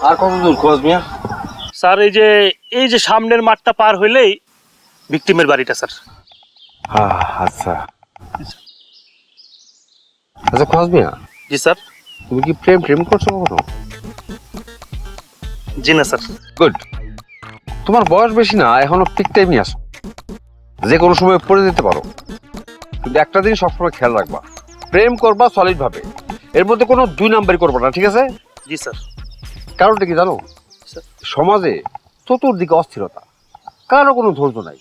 আর কত দূর খোঁজ মিয়া? স্যার এই যে সামনের মাঠটা পার হইলেই ভিকটিমের বাড়িটা স্যার। আচ্ছা আচ্ছা খোঁজ মিয়া, জি স্যার। তুমি কি প্রেম করছো কখনো? জি না স্যার। গুড। তোমার বয়স বেশি না, এখনো ঠিক টাইমই আসো, যে কোনো সময় পড়ে যেতে পারো। কিন্তু একটা দিন সবসময় খেয়াল রাখবা, প্রেম করবা সলিড ভাবে, এর মধ্যে কোনো দুই নাম্বারই করবা না, ঠিক আছে? জি স্যার। কারণটা কি জানো? সমাজে চতুর্দিকে অস্থিরতা, কারো কোনো ধৈর্য নাই।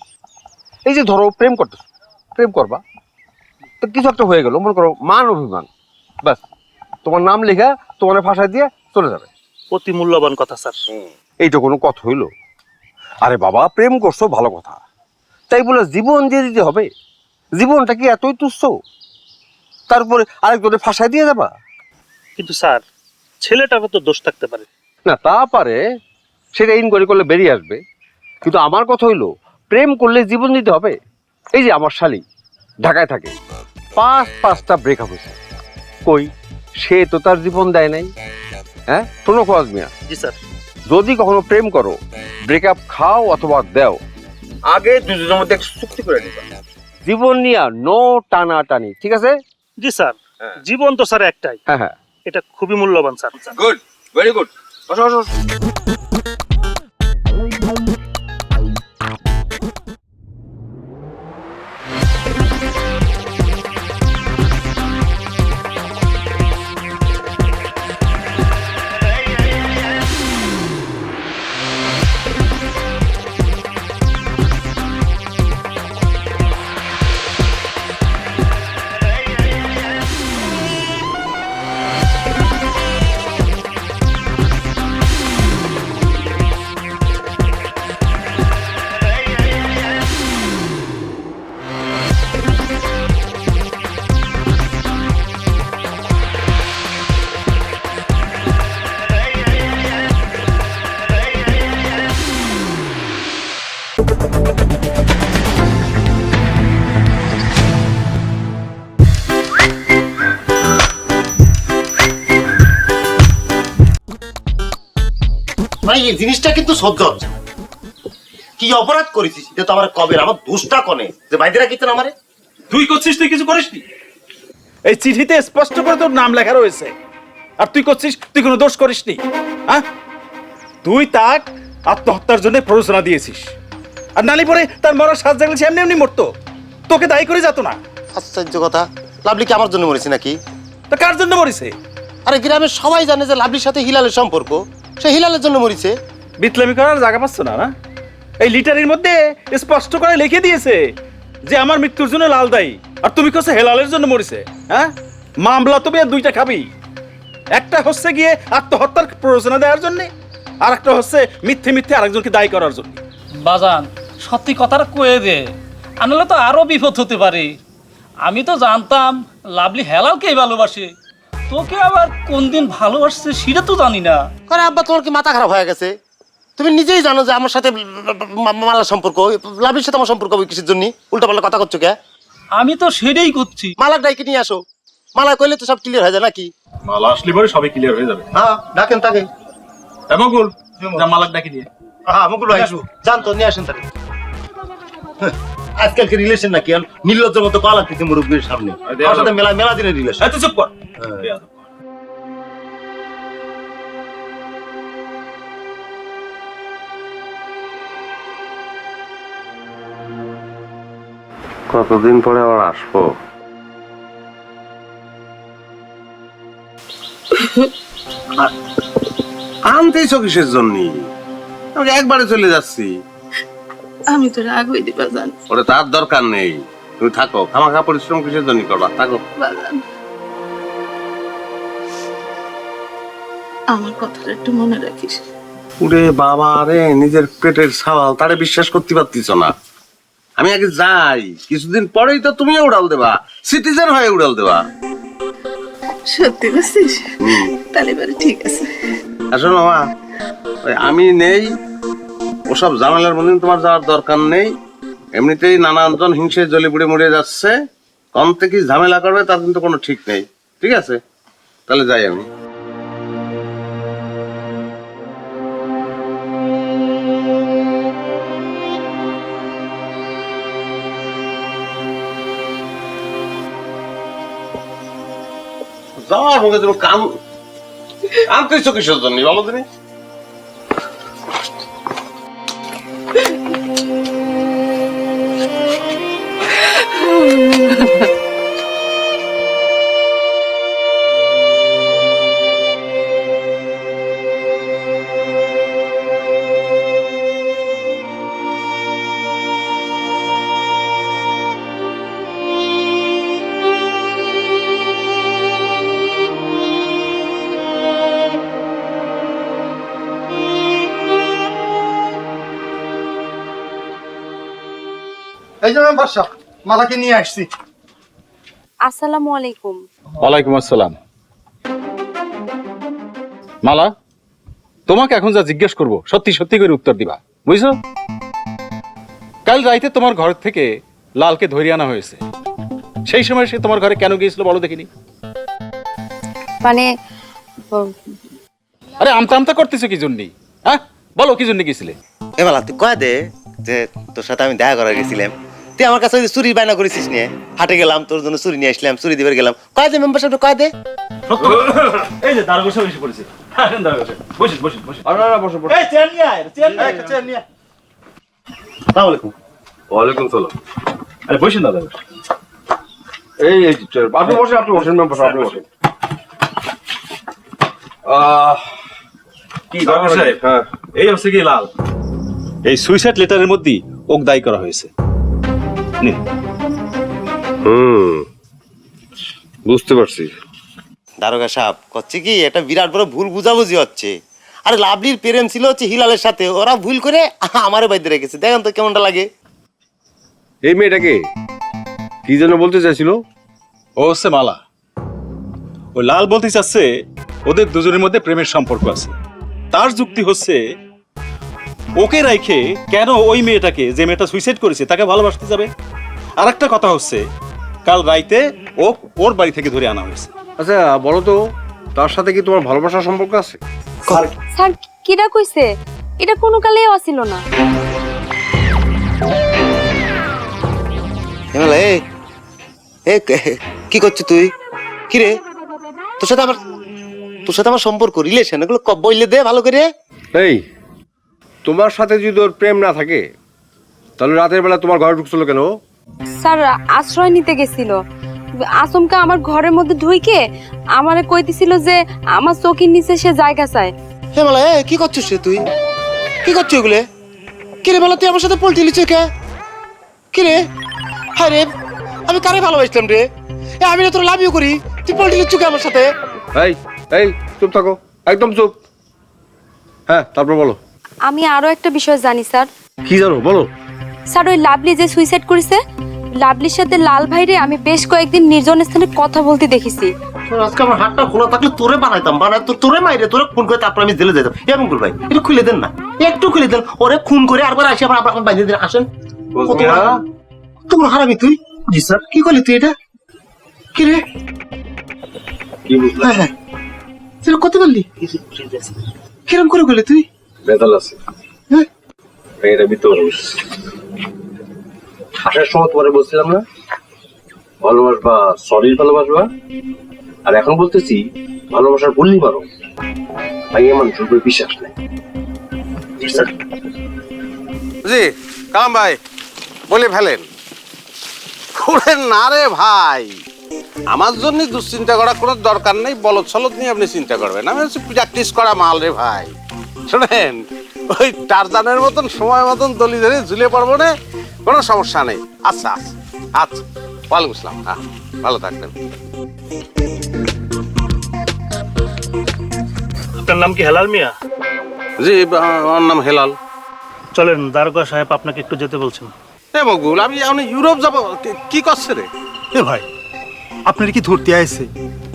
এই যে ধরো প্রেম করবা, তো কিছু একটা হয়ে গেল, মনে করো মান অভিমান, ব্যাস তোমার নাম লেখা তোমার ভাষায় দিয়ে চলে যাবে। অতি মূল্যবান কথা স্যার। এইটা কোনো কথা হইলো? আরে বাবা, প্রেম করছো ভালো কথা, তাই বলে জীবন দিয়ে দিতে হবে? জীবনটা কি এতই তুচ্ছ? তারপরে আরেকজনের ফাঁসায় দিয়ে যাবা? কিন্তু স্যার, ছেলেটারও তো দোষ থাকতে পারে। না তা পারে, সেটা ইনকোয়ারি করলে বেরিয়ে আসবে। কিন্তু আমার কথা হইলো, প্রেম করলে জীবন দিতে হবে? এই যে আমার শালী ঢাকায় থাকে, পাঁচটা ব্রেকআপ হয়েছে, কই সে তো তার জীবন দেয় নাই। হ্যাঁ শোনো খোয়াজ মিয়া, জি স্যার। যদি কখনো প্রেম করো, ব্রেকআপ খাও অথবা দেও, আগে দুজনের মধ্যে একটা চুক্তি করে নিবা, জীবন নিয়ে নো টানাটানি, ঠিক আছে? জি স্যার। জীবন তো স্যার একটাই। হ্যাঁ, এটা খুবই মূল্যবান স্যার। Good, very good. বসো। ভাই এই জিনিসটা কিন্তু সহ্য হচ্ছে না। কি অপরাধ করেছিস এটা তো আমার কবে, আমার দোষটা কনে যে বাইদেরা কিতেন আমারে? তুই করছিস, তুই কিছু করিসনি। এই চিঠিতে স্পষ্ট করে তোর নাম লেখা রয়েছে, আর তুই করছিস তুই কোনো দোষ করিসনি। হ্যাঁ, তুই তাক আত্মহত্যার জন্য প্ররোচনা দিয়েছিস, আর নালি পরে তার মরার সাজ জাগলে সে এমনি এমনি মরতো, তোকে দায়ী করে যেত না। আশ্চর্য কথা, লাভলি কি আমার জন্য মরেছে নাকি? তা কার জন্য মরিছে? আরে গ্রামের সবাই জানে যে লাভলির সাথে হিলালের সম্পর্ক, সে হিলালের জন্য মরিছে। বিতলামি করার জায়গা পাচ্ছ না? না, এই লিটারের মধ্যে স্পষ্ট করে লিখে দিয়েছে যে আমার মৃত্যুর জন্য লাল দায়ী, আর তুমি কইছো হেলালের জন্য মরিছে। হ্যাঁ, মামলা তুমি আর দুইটা খাবি, একটা হচ্ছে গিয়ে আত্মহত্যার প্ররোচনা দেওয়ার জন্য, আর একটা হচ্ছে মিথ্যে আরেকজনকে দায়ী করার জন্য। বাজান সত্যি কথাটা কয়ে দে, আনলে তো আরো বিপদ হতে পারে। আমি তো জানতাম লাভলি হেলালকেই ভালোবাসে, তোকে আবার কোন দিন ভালোবাসছে সেটা তো জানি না। আরে আব্বা, তোমার কি মাথা খারাপ হয়ে গেছে? তুমি নিজেই জানো যে আমার সাথে মালার সম্পর্ক, লাভলির সাথে আমার সম্পর্ক কিসের জন্য? উল্টাপাল্টা কথা করছো কে? আমি তো সেটাই করছি। মালার ডাইকে নিয়ে আসো, মালা কইলে তো সব ক্লিয়ার হয়ে যায় নাকি? মালা আসলে পরে সবই ক্লিয়ার হয়ে যাবে। হ্যাঁ ডাকেন তাকে। মঙ্গল, যা মালাক ডাকি দিয়ে। হ্যাঁ মুকুল ভাই জান তো, নিয়ে আসেন তাকে। আজকালকে রিলেশন নাকি নির্লজ্জের মতো পালা কিন্তু মুরব্বীর সামনে, আমার সাথে মেলা দিনের রিলেশন। এত চুপ কর। কতদিন পরে আবার আসবো? আনতেইছো কিসের জন্য? আমি একবারে চলে যাচ্ছি। আমি তো রাগ হই দিবা জান। ওরে তার দরকার নেই, তুমি থাকো। খামাখা পরিশ্রম কিসের জন্য করবা? থাকো। বাজান আমার কথাটা একটু মনে রাখিস। ওরে বাবা রে, নিজের পেটের সওয়াল তারে বিশ্বাস করতে পারতিস না। আমি আগে যাই, কিছুদিন পরেই তো তুমিও উড়াল দেবা, সিটিজেন হয়ে উড়াল দেবা। সত্যি বলছিস? তাহলে এবারে ঠিক আছে। আসলে মামা, আমি নেই, ওসব ঝামেলার মধ্যে তোমার যাওয়ার দরকার নেই। এমনিতেই নানানজন হিংসে জ্বলে পুড়ে মরে যাচ্ছে, কম থেকে ঝামেলা করবে তার কিন্তু কোনো ঠিক নেই। ঠিক আছে, তাহলে যাই আমি। যাওয়ার মুখে তুমি কান আনতেছো কিসের জন্য বলো তুমি? এই যে বাসা মালাকে নিয়ে আসছি। আসসালামু আলাইকুম। ওয়ালাইকুম আসসালাম। মালা, তোমাকে এখন যা জিজ্ঞেস করব সত্যি সত্যি করে উত্তর দিবা, বুঝছো? কাল রাইতে তোমার ঘর থেকে লালকে ধরে আনা হয়েছে, সেই সময় সে তোমার ঘরে কেন গিয়েছিল বলো দেখিনি? মানে আরে আমতা আমতা করতেছো কি জন্যই? হ্যাঁ বলো কি জন্য গেছিলে? এ মালা তুই কয় দে যে তোর সাথে আমি দেখা করা গেছিলাম, তুই আমার কাছে ওই যে চুরি বায়না করেছিস নিয়ে, হাটে গেলাম তোর জন্য চুরি নিয়ে আসলাম, চুরি দিবার গেলাম, কয় দে মেম্বার সাহেব কয় দে। এই যে দারোগা সাহেব এসে পড়েছে। আসেন দারোগা সাহেব, বসুন বসুন বসুন। বসো বসো। এই চেয়ার নিয়ে আয়, চেয়ার নিয়ে আয়, একটা চেয়ার নিয়ে আয়। আসসালামু আলাইকুম। ওয়ালাইকুম সালাম। আরে বসুন দাদা। এই আপনি বসেন মেম্বার সাহেব, আপনি বসেন। কি দারোগা সাহেব, হ্যাঁ এই হচ্ছে কি লাল, এই সুইসাইড লেটারের মধ্যেই ওক দায়ী করা হয়েছে। বুঝতে পারছি। দারোগা সাহেব করছে কি একটা বিরাট বড় ভুল বুঝাবুঝি হচ্ছে। আরে লাভলির প্রেম ছিল হচ্ছে হিলালের সাথে, ওরা ভুল করে আমারে বাইরে রেখেছে, দেখেন তো কেমনটা লাগে। এই মেয়েটাকে কি যেন বলতে চাইছিল? ও হচ্ছে মালা। ওই লাল বলতে চাচ্ছে ওদের দুজনের মধ্যে প্রেমের সম্পর্ক আছে। তার যুক্তি হচ্ছে ওকে রাইখে কেন ওই মেয়েটাকে, যে মেয়েটা সুইসাইড করেছে, তাকে ভালোবাসতে যাবে। আর একটা কথা হচ্ছে কাল রাইতে ও ওর বাড়ি থেকে ধরে আনা হয়েছে। আচ্ছা বলো তো, তার সাথে কি তোমার ভালোবাসার সম্পর্ক আছে? স্যার কিরা কইছে? এটা কোনো কালেও আসিল না। হেমালা এ কি করছিস তুই? কি রে তোর সাথে আমার সম্পর্ক রিলেশন এগুলো বললে দে ভালো করে। এই তোমার সাথে যদি ওর প্রেম না থাকে তাহলে রাতের বেলা তোমার ঘরে ঢুকছিল কেন? স্যার আশ্রয় নিতে গেছিল, আচমকা আমার ঘরের মধ্যে ঢুইকে আমারে কইতেছিল যে আমার চোখের নিচে সে জায়গা চায়। হেমালা কি করছিস রে তুই? কি করছিস এগুলো? কি রে বলো তুই আমার সাথে পল্টি লিচে কে? কি রে? হ্যাঁ রে আমি কারে ভালোবাসলাম রে? আমি না তোর লাভিও করি, তুই পল্টি লিচু কে আমার সাথে? এই এই চুপ থাকো, একদম চুপ। হ্যাঁ তারপর বলো। আমি আরো একটা বিষয় জানি স্যার। কি জানো বলো। স্যার ওই লাভলি যে সুইসাইড করেছে, লাভলির সাথে লাল ভাইরে আমি বেশ কয়েকদিন নির্জন স্থানে কথা বলতে দেখেছি। আজকে আমার হাতটা খোলা থাকলে তোরে বানাইতাম, তোরে মাইরে তোরে খুন করে তারপর আমি জেলে যেতাম। এমন করে ভাই একটু খুলে দেন না, একটু খুলে দেন, ওরে খুন করে আরবার আসি আবার আপনার বাইরে দিন আসেন। তোমার হারামি তুই? জি স্যার। কি করলি তুই এটা? কি রে? কি বুঝলে? হ্যাঁ হ্যাঁ তুই কত বললি? কিরম করে করলি তুই? বেতাল আছে। হ্যাঁ মেয়েটা ভিতরে আসার সময় তোমারে বলছিলাম না ভালোবাসবা, সরি ভালোবাসবা, আর এখন বলতেছি ভালোবাসার বললি পারো। ভাই আমার জোর বিশ্বাস নেই। জি কালাম ভাই বলে ফেলেন। করেন না রে ভাই, আমার জন্য দুশ্চিন্তা করার কোনো দরকার নেই। বলদ সলদ নিয়ে আপনি চিন্তা করবেন, আমি হচ্ছে প্র্যাকটিস করা মাল রে ভাই। শোনেন ওই টারজানের মতন সময় মতন দলি ধরে ঝুলে পড়বো না, কোনো সমস্যা নেই। আচ্ছা আচ্ছা আচ্ছা, ওয়ালাইকুম আসসালাম। হ্যাঁ ভালো থাকবেন। আপনার নাম কি হেলাল মিয়া? জি আমার নাম হেলাল। চলেন দারোগা সাহেব আপনাকে একটু যেতে বলছেন। এ মকবুল, আমি এখন ইউরোপ যাবো, কি করছে রে? এ ভাই আপনার কি ধরতে আইছে?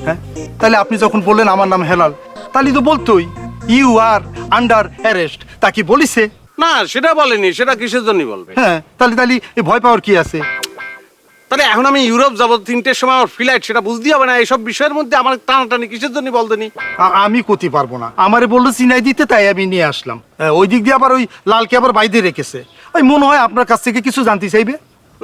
হ্যাঁ তাহলে আপনি যখন বললেন আমার নাম হেলাল, তাহলে তো বলতোই ইউ আর আন্ডার অ্যারেস্ট। তা কি বলিছে? না সেটা বলেনি, সেটা কিসের জন্য বলবে? হ্যাঁ তাহলে এই ভয় পাওয়ার কি আছে? তাহলে এখন আমি ইউরোপ যাবো 3টের সময় আমার ফ্লাইট, সেটা বুঝতে হবে না? এইসব বিষয়ের মধ্যে আমার টানাটানি কিসের জন্য বলতেনি? আমি করতে পারবো না, আমারে বললো চিনাই দিতে, তাই আমি নিয়ে আসলাম। ওই দিক দিয়ে আবার ওই লালকে আবার বাইরে রেখেছে, ওই মনে হয় আপনার কাছ থেকে কিছু জানতে চাইবে।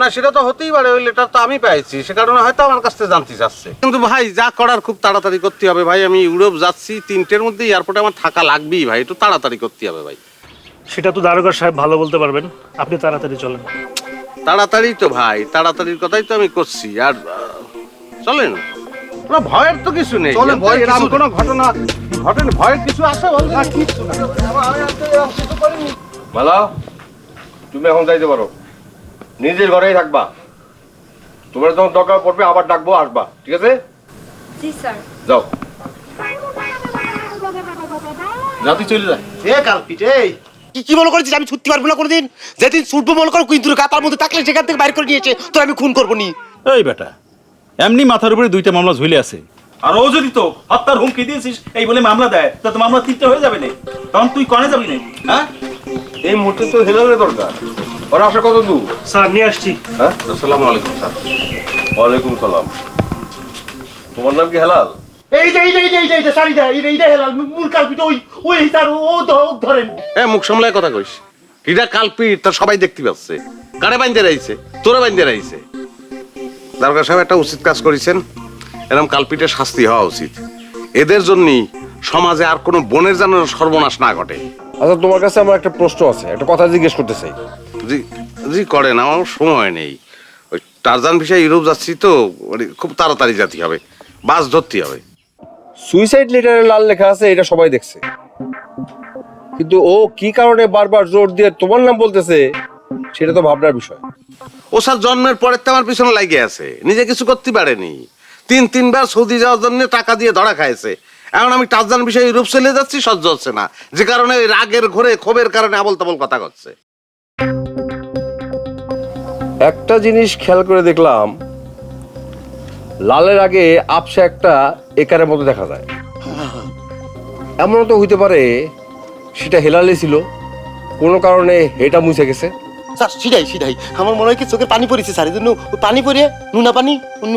না সেটা তো হতেই পারে, ওই লেটার তো আমি পেয়েছি, সে কারণে হয়তো আমার কাছ থেকে জানতে চাচ্ছে। কিন্তু ভাই যা করার খুব তাড়াতাড়ি করতে হবে ভাই। আমি ইউরোপ যাচ্ছি, 3টের মধ্যে এয়ারপোর্টে আমার থাকা লাগবেই ভাই, একটু তাড়াতাড়ি করতে হবে ভাই। সেটা তো দারোগা সাহেব ভালো বলতে পারবেন, আপনি তাড়াতাড়ি চলেন। তাড়াতাড়ি তো ভাই, তাড়াতাড়ির কথাই তো আমি করছি। আর চলেন, কোনো ভয়ের তো কিছু নেই। চলেন, ভয়ের এরকম কিছু কোনো ঘটনা ঘটেন, ভয়ের কিছু আছে বলতে? কিছু না। মালা, তুমি এখন যাইতে পারো, নিজের ঘরেই থাকবা। তোমার যখন দরকার পড়বে আবার ডাকবো, আসবা, ঠিক আছে? জি স্যার। যাও, জাতি চলে যায়। এ কালপিট এই কি কি মনে করেছিস আমি ছুটতে পারবো না কোনোদিন? যেদিন ছুটবো মনে করো কিন্তু গাতার মধ্যে থাকলে সেখান থেকে বাইর করে নিয়েছে তোর আমি খুন করবো নি। এই বেটা, এমনি মাথার উপরে 2টা মামলা ঝুলে আছে, আর ও যদি তো হত্যার হুমকি দিয়েছিস এই বলে মামলা দেয়, তা তো মামলা 3টে হয়ে যাবে না, তখন তুই কনে যাবি না? হ্যাঁ, এই মুহূর্তে তো হেলালের দরকার। ওরা আসা কত দূর? স্যার নিয়ে আসছি। হ্যাঁ, আসসালামু আলাইকুম স্যার। ওয়ালাইকুম সালাম। তোমার নাম কি হেলাল? এই যে সারিদা এইটা হেলাল মূল কালপিট ওই তার ও ধরেন। মুখ সামলায় কথা কইস। এটা কালপিট, তার সবাই দেখতে পাচ্ছে। কারে বাইন্দে রাইছে? তোরা বাইন্দে রাইছে। দারোগা সাহেব একটা উচিত কাজ করেছেন, এরকম কালপিটের শাস্তি হওয়া উচিত। এদের জন্যই সমাজে আর কোনো বোনের যেন সর্বনাশ না ঘটে। আচ্ছা, তোমার কাছে আমার একটা প্রশ্ন আছে, একটা কথা জিজ্ঞেস করতে চাই। জি জি করেন, আমার সময় নেই। ওই টারজান ভিসায় ইউরোপ যাচ্ছি তো, খুব তাড়াতাড়ি যেতে হবে, বাস ধরতে হবে। সুইসাইড লেটারে লাল লেখা আছে, এটা সবাই দেখছে, কিন্তু ও কি কারণে বারবার জোর দিয়ে তোমার নাম বলতেছে সেটা তো ভাবনার বিষয়। ও স্যার জন্মের পরের তো আমার পিছনে লাগিয়ে আছে, নিজে কিছু করতে পারেনি। 3বার সৌদি যাওয়ার জন্য টাকা দিয়ে ধরা খাইছে। এখন আমি টারজান বিষয়ে ইউরোপ চলে যাচ্ছি, সহ্য হচ্ছে না, যে কারণে ওই রাগের ঘোরে ক্ষোভের কারণে আবল তাবল কথা করছে। একটা জিনিস খেয়াল করে দেখলাম, লালের আগে আপসে একটা একারের মতো দেখা যায়। এমনও তো হইতে পারে সেটা হেলালে ছিল, কোনো কারণে এটা মুছে গেছে। স্যার সিধাই আমার মনে হয় কি চোখের পানি পড়েছে স্যার, এই জন্য ওই পানি পড়ে নুনা পানি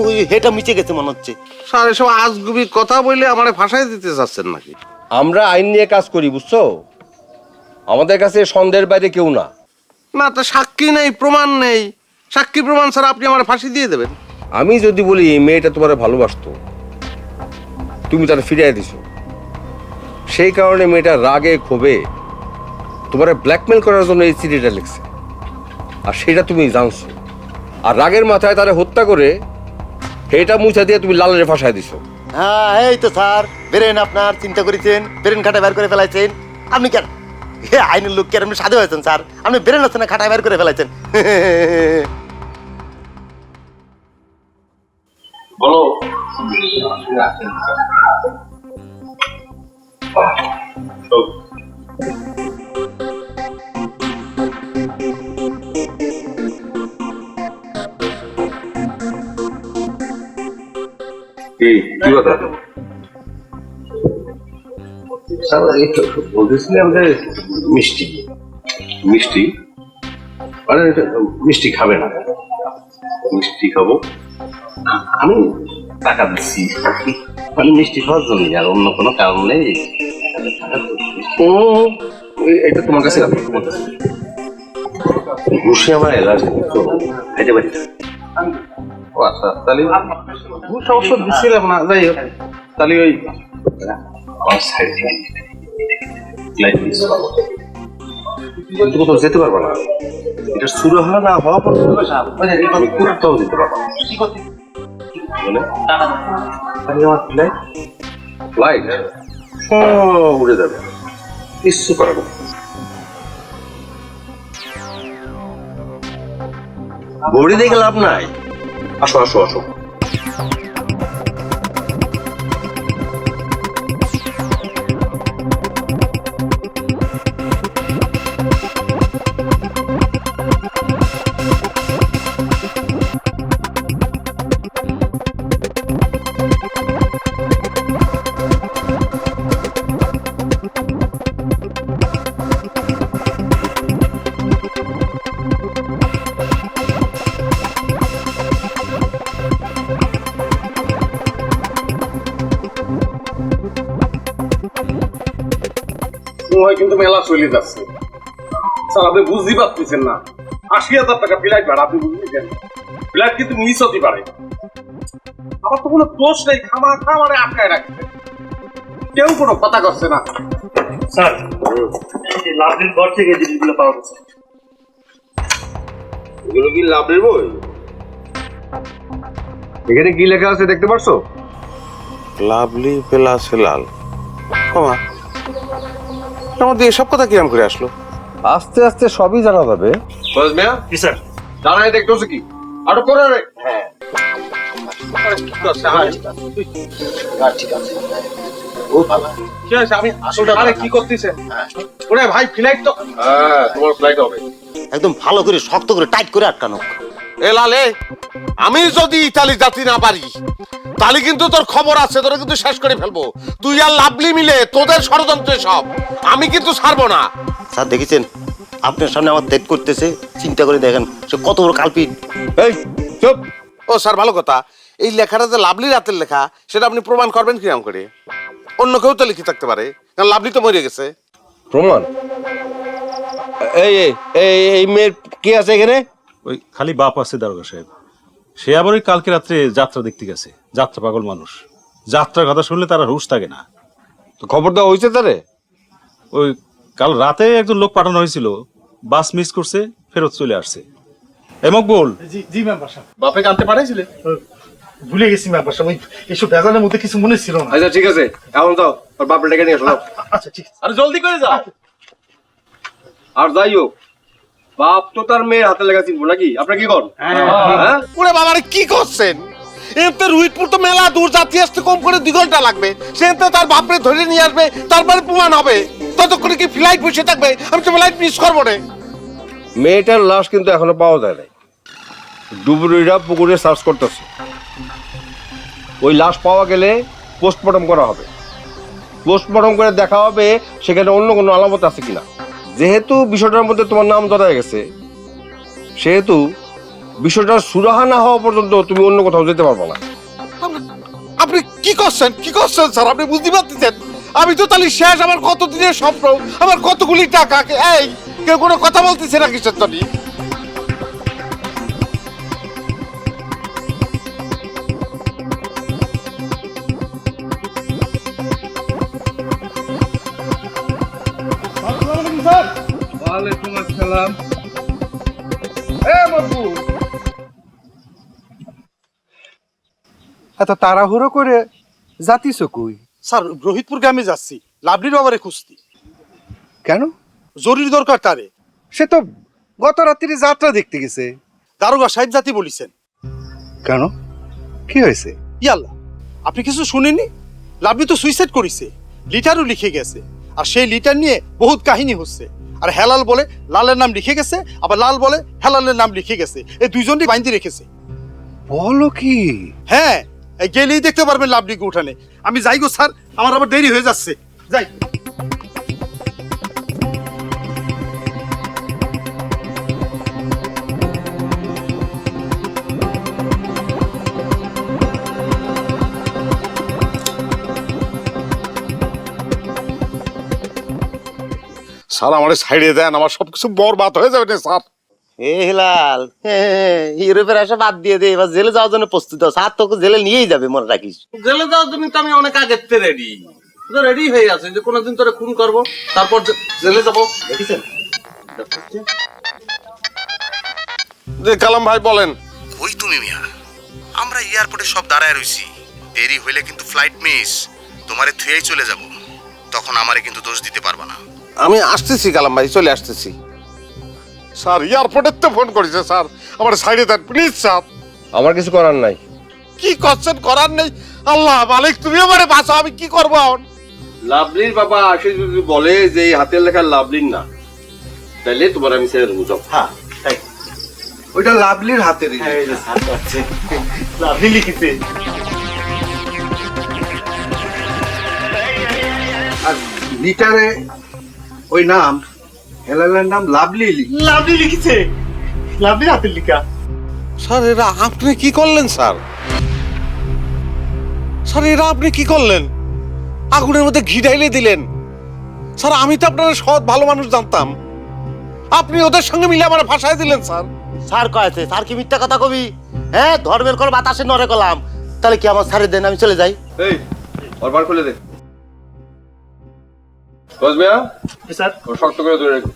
ওই হেটা মিচে গেছে মনে হচ্ছে। স্যার এসব আজগুবি কথা বললে আমার ফাঁসাই দিতে চাচ্ছেন নাকি? আমরা আইন নিয়ে কাজ করি, বুঝছো? আমাদের কাছে সন্দেহের বাইরে কেউ না। না, তো সাক্ষী নেই, প্রমাণ নেই। সাক্ষী প্রমাণ স্যার আপনি আমার ফাঁসি দিয়ে দেবেন। আমি যদি বলি মেয়েটা তোমার ভালোবাসতো, তুমি তার ফিরিয়ে দিছো, সেই কারণে মেয়েটা রাগে ক্ষোভে তোমার ব্ল্যাকমেল করার জন্য এই চিঠিটা লিখছে, আর সেটা তুমি জানছো, আর রাগের মাথায় তারা হত্যা করে এটা মুছা দিয়ে তুমি লালের ফাঁসায় দিছো। হ্যাঁ এই তো স্যার, বেরেন আপনার চিন্তা করেছেন, বেরেন খাটা বের করে ফেলাইছেন। আপনি কেন আইনের লোক কেন সাধু হয়েছেন স্যার? আপনি বেরেন আছে না খাটা বের করে ফেলাইছেন। বলো। কি কথা? বলতেছিলাম যে মিষ্টি মিষ্টি আরে মিষ্টি খাবে না, মিষ্টি খাবো আমি, টাকা দিচ্ছি মানে মিষ্টি খাওয়ার জন্য, আর অন্য কোনো কারণ নেই। এটা তোমার কাছে ঘুষে আমার এলার্জি, খাইতে পারি। ও আচ্ছা, তাহলে ঘুষ অবশ্য দিচ্ছিলাম না, যাই হোক তাহলে ওই আমার সাইড কোথাও যেতে পারবো না, এটা শুরু হওয়া না হওয়া পর্যন্ত আমি কোথাও যেতে পারবো না। ফ্লাইট সব উড়ে যাবে, কিচ্ছু করার না। বড়ি দেখে লাভ নাই, আসো আসো আসো। কিন্তু মেলা চলে যাচ্ছে স্যার, আপনি বুঝতেই পারতেছেন না 80,000 টাকা ফ্লাইট ভাড়া আপনি বুঝলেন, ফ্লাইট কিন্তু মিস হতে পারে। আমার তো কোনো দোষ নেই, খামারে আটকায় রাখছে, কেউ কোনো কথা করছে না। স্যার এই যে লাভলির ঘর থেকে এই জিনিসগুলো পাওয়া গেছে। এগুলো কি লাভের বই? এখানে কি লেখা আছে দেখতে পারছো? Lovely plus Helal. ক্ষমা, আমাদের এসব কথা কিরম করে আসলো? আস্তে আস্তে সবই জানা যাবে। বস মিয়া, জি স্যার। জানাই দেখতেছো কি? আরো করে রে। হ্যাঁ, কি হয়েছে? আমি আরে কি করতেছে? ওরে ভাই, ফ্লাইট তো। হ্যাঁ, তোমার ফ্লাইট হবে। একদম ভালো করে শক্ত করে টাইট করে আটকানো। এ লালে, আমি যদি ইতালি জাতি না পারি তাহলে কিন্তু তোর খবর আছে, তোরা কিন্তু শেষ করে ফেলবো। তুই আর লাভলি মিলে তোদের ষড়যন্ত্র সব, আমি কিন্তু ছাড়বো না। স্যার দেখেছেন আপনার সামনে আমার ডেট করতেছে, চিন্তা করে দেখেন সে কত বড় কালপিট। এই চুপ। ও স্যার, ভালো কথা। এই লেখাটা যে লাভলি রাতের লেখা, সেটা আপনি প্রমাণ করবেন কিরম করে? অন্য কেউ তো লিখে থাকতে পারে, কারণ লাভলি তো মরে গেছে। প্রমাণ? এই এই এই এই মেয়ের কি আছে এখানে? ওই খালি বাপ আছে দারোগা সাহেব, সে আবার ওই কালকে রাত্রে যাত্রা দেখতে গেছে। যাত্রা পাগল মানুষ, যাত্রার কথা শুনলে তারা হুঁশ থাকে না। তো খবর দেওয়া হয়েছে তারে? ওই কাল রাতে একজন লোক পাঠানো হয়েছিল, বাস মিস করছে, ফেরত চলে আসছে। মকবুল, জি জি মেম্বার সাহেব, বাপে কানতে পাঠাইছিলে? ভুলে গেছি মেম্বার সাহেব, ওই এসব ভেজালের মধ্যে কিছু মনে ছিল না। আচ্ছা ঠিক আছে, এখন যাও, ওর বাপের ডেকে নিয়ে আসো। আচ্ছা ঠিক আছে। আরে জলদি করে যাও। আর যাই হোক, বাপ তো তার মেয়ের হাতে লেখা চিনবো নাকি? আপনার কি কর? হ্যাঁ, ওরে বাবারে, কি করছেন? এতে রুইতপুর তো মেলা দূর, যাত্রী আসতে কম করে 2 ঘন্টা লাগবে। সেতে তার বাপরে ধরে নিয়ে আসবে, তারপরে প্রমাণ হবে। ততক্ষণে কি ফ্লাইট বসে থাকবে? আমি তো ফ্লাইট মিস করবো না। মেয়েটার লাশ কিন্তু এখনো পাওয়া যায় নাই। ডুবুরিরা পুকুরে সার্চ করতেছে। ওই লাশ পাওয়া গেলে পোস্টমর্টম করা হবে। পোস্টমর্টম করে দেখা হবে সেখানে অন্য কোনো আলামত আছে কিনা। যেহেতু বিষয়টার মধ্যে তোমার নাম ধরা গেছে, সেহেতু বিষয়টা সুরাহা না হওয়া পর্যন্ত তুমি অন্য কোথাও যেতে পারবে না। আপনি কি করছেন স্যার? আপনি বুঝতে পারতেছেন আমি তো তাহলে শেষ। আমার কত দিনের স্বপ্ন, আমার কতগুলি টাকা। এই কেউ কোনো কথা বলতেছে না কিসের জন্য? ওয়ালাইকুম আসসালাম। এত তাড়াহুড়ো করে যাতিস কই? স্যার, রোহিতপুর গ্রামে যাচ্ছি লাভলির বাবারে খুঁজতে। কেন? জরুরি দরকার তারে। সে তো গত রাত্রি যাত্রা দেখতে গেছে। দারোগা সাহেব জাতি বলিছেন। কেন, কি হয়েছে? ইয়াল্লা, আপনি কিছু শুনেননি? লাভলি তো সুইসাইড করেছে, লিটারও লিখে গেছে। আর সেই লিটার নিয়ে বহুত কাহিনী হচ্ছে। আর হেলাল বলে লালের নাম লিখে গেছে, আবার লাল বলে হেলালের নাম লিখে গেছে। এই দুইজনই বাইন্ধে রেখেছে। বলো কি? হ্যাঁ, এই গেলেই দেখতে পারবেন লাভলিকে উঠানে। আমি যাই গো স্যার, আমার আবার দেরি হয়ে যাচ্ছে। যাই। স্যার, আমার সাইডে দেন, আমার সবকিছু বরবাদ হয়ে যাবে না স্যার। এ হিলাল, ইউরোপের আশা বাদ দিয়ে দে, এবার জেলে যাওয়ার জন্য প্রস্তুত হও। স্যার তোকে জেলে নিয়েই যাবে, মনে রাখিস। জেলে যাওয়ার জন্য তো আমি অনেক আগের থেকে রেডি। রেডি হয়ে আছে যে কোনোদিন তোরে খুন করবো, তারপর জেলে যাবো। দেখেছেন যে কালাম ভাই বলেন। ওই তুমি মিয়া, আমরা এয়ারপোর্টে সব দাঁড়ায় রইছি। দেরি হইলে কিন্তু ফ্লাইট মিস, তোমারে থুয়েই চলে যাব। তখন আমারে কিন্তু দোষ দিতে পারবা না। আমি আসতেছি কালাম ভাই, চলে আসতেছি। স্যার, এয়ারপোর্টের তো ফোন করেছে স্যার, আমার সাইডে দেন প্লিজ স্যার। আমার কিছু করার নাই। কি করছেন? করার নেই? আল্লাহ মালিক, তুমি আমারে বাঁচাও, আমি কি করবো এখন? লাভলির বাবা আসে যদি বলে যে এই হাতের লেখা লাভলির না, তাহলে তোমার আমি ছেড়ে দেবো। যাও। হ্যাঁ, ওইটা লাভলির হাতের। লাভলি লিখেছে। আর লিটারে ওই নাম, হেলালের নাম লাভলি। লাভলি লিখেছে, লাভলি হাতের লিখা। স্যার, এরা আপনি কি করলেন স্যার? স্যার, এরা আপনি কি করলেন? আগুনের মধ্যে ঘি ঢাইলে দিলেন। স্যার, আমি তো আপনার সৎ ভালো মানুষ জানতাম। আপনি ওদের সঙ্গে মিলে আমার ভাষায় দিলেন স্যার। স্যার কয়েছে, স্যার কি মিথ্যা কথা কবি? হ্যাঁ, ধর্মের কল বাতাসে নড়ে কলাম। তাহলে কি আমার স্যারের দেন, আমি চলে যাই? এই ওর বার খুলে দে। বসবিয়া স্যার ও শক্ত করে ধরে রাখো।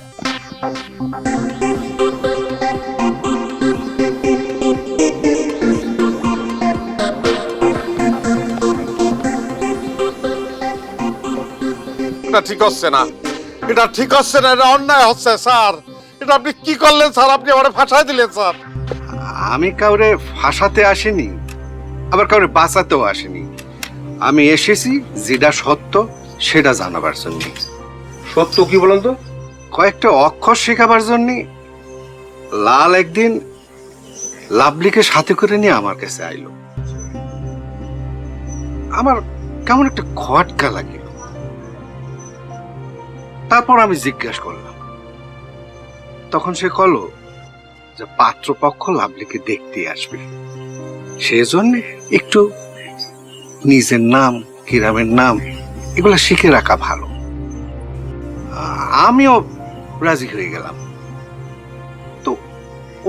এটা ঠিক হচ্ছে না, এটা ঠিক হচ্ছে না, এটা অন্যায় হচ্ছে স্যার। এটা আপনি কি করলেন স্যার? আপনি আমার ভাষায় দিলেন স্যার। আমি কাউরে ফাঁসাতে আসিনি, আবার কাউরে বাঁচাতেও আসিনি। আমি এসেছি যেটা সত্য সেটা জানাবার জন্য। সত্য কি বলেন তো? কয়েকটা অক্ষর শেখাবার জন্য লাল একদিন লাভলিকে সাথে করে নিয়ে আমার কাছে আইলো। আমার কেমন একটা খটকা লাগে। তারপর আমি জিজ্ঞাসা করলাম, তখন সে কল যে পাত্রপক্ষ লাভলিকে দেখতে আসবে, সেজন্য একটু নিজের নাম, গ্রামের নাম এগুলো শিখে রাখা ভালো। আমিও রাজি হয়ে গেলাম। তো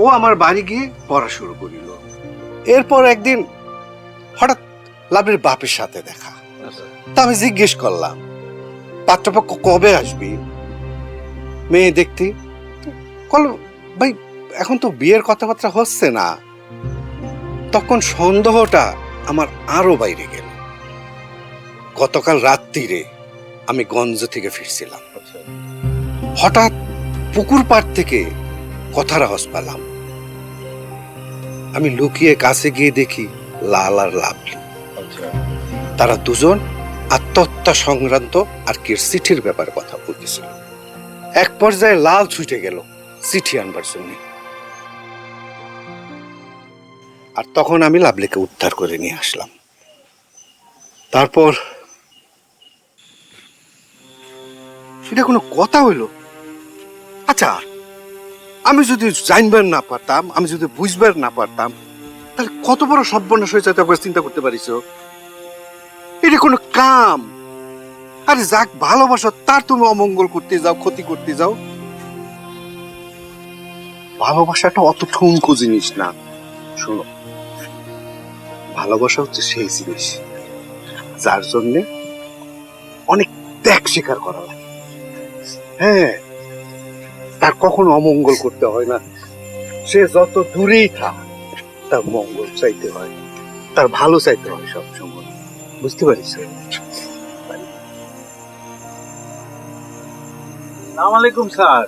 ও আমার বাড়ি গিয়ে পড়া শুরু করিল। এরপর একদিন হঠাৎ লাভলির বাপের সাথে দেখা। তা আমি জিজ্ঞেস করলাম, পাত্রপক্ষ কবে আসবি মেয়ে দেখতে? কল ভাই এখন তো বিয়ের কথাবার্তা হচ্ছে না। তখন সন্দেহটা আমার আরো বাইরে গেল। গতকাল রাত্রিরে আমি গঞ্জ থেকে ফিরছিলাম, হঠাৎ পুকুর পাড় থেকে কথার আওয়াজ পেলাম। আমি লুকিয়ে কাছে গিয়ে দেখি লাল আর লাভলি। তারা দুজন আত্মহত্যা সংক্রান্ত আর কি চিঠির ব্যাপারে কথা বলতেছিল। এক পর্যায়ে লাল ছুটে গেল চিঠি আনবার জন্য, আর তখন আমি লাভলিকে উদ্ধার করে নিয়ে আসলাম। তারপর সেটা কোনো কথা হইল? আচ্ছা, আমি যদি জানবার না পারতাম, আমি যদি বুঝবার না পারতাম, তাহলে কত বড় সর্বনাশ হয়ে যেত একবার চিন্তা করতে পারিস? এটা কোনো কাম? আরে যাক ভালোবাসো তার তুমি অমঙ্গল করতে যাও, ক্ষতি করতে যাও। ভালোবাসাটা অত ঠুনকো জিনিস না। শোনো, ভালোবাসা হচ্ছে সেই জিনিস যার জন্যে অনেক ত্যাগ স্বীকার করা লাগে। হ্যাঁ, তার কখনো অমঙ্গল করতে হয় না। সে যত দূরেই থাক, তার মঙ্গল চাইতে হয়, তার ভালো চাইতে হয় সবসময়। বুঝতে পারিস? আসসালামাইকুম স্যার।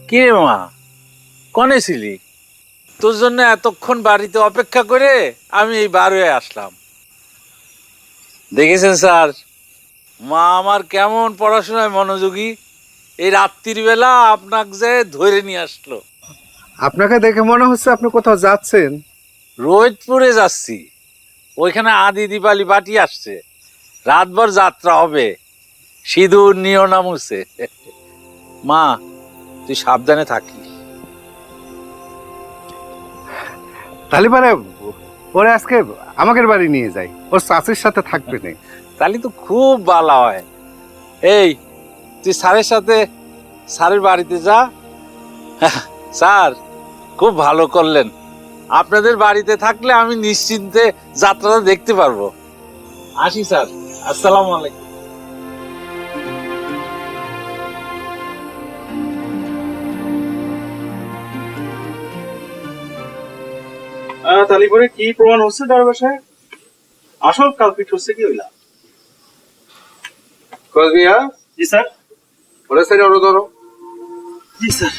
কি রে মা, কনে ছিলি? তোর জন্য এতক্ষণ বাড়িতে অপেক্ষা করে আমি এই বার হয়ে আসলাম। দেখেছেন স্যার, মা আমার কেমন পড়াশোনায় মনোযোগী। এই রাত্রির বেলা আপনাকে যে ধরে নিয়ে আসলো। আপনাকে দেখে মনে হচ্ছে আপনি কোথাও যাচ্ছেন। রোহিতপুরে যাচ্ছি, ওইখানে আদি দীপালি পার্টি আসছে, রাতভর যাত্রা হবে, সিঁদুর নিও না মুছে। মা তুই সাবধানে থাকিস। তাহলে পারে ওরে আজকে আমাদের বাড়ি নিয়ে যাই, ওর চাচির সাথে থাকবে না। তাহলে তো খুব ভালো হয়। এই তুই স্যারের সাথে স্যারের বাড়িতে যা। স্যার খুব ভালো করলেন, আপনাদের বাড়িতে থাকলে আমি নিশ্চিন্তে যাত্রাটা দেখতে পারবো। আসি স্যার, আসসালামু আলাইকুম। তাহলে পরে কি প্রমাণ হচ্ছে দরবার সাহেব? আসল কালপিট হচ্ছে কি হইলা? বসবিয়া জি স্যার। ওরে সাইড ওরে ধরো। জি স্যার।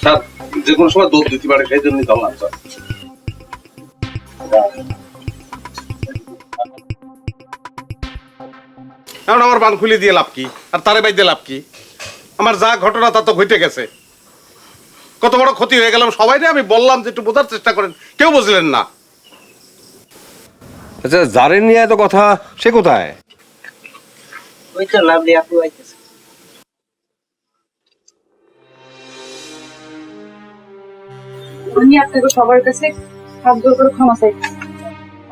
স্যার যে কোনো সময় দৌড় দিতে পারে, সেই জন্যই ধরলাম স্যার। এখন আমার বান খুলে দিয়ে লাভ কি, আর তারে বাইতে লাভ কি? আমার যা ঘটনা তা তো ঘটে গেছে। কত বড় ক্ষতি হয়ে গেলাম সবাই আমি বললাম যে একটু বোঝার চেষ্টা করেন, কেউ বুঝলেন না। আচ্ছা, যারে নিয়ে এত কথা সে কোথায়? ওই তো লাভলি আপু আইতেছে। আমি আপনাকে সবার কাছে হাত জোর করে ক্ষমা চাই।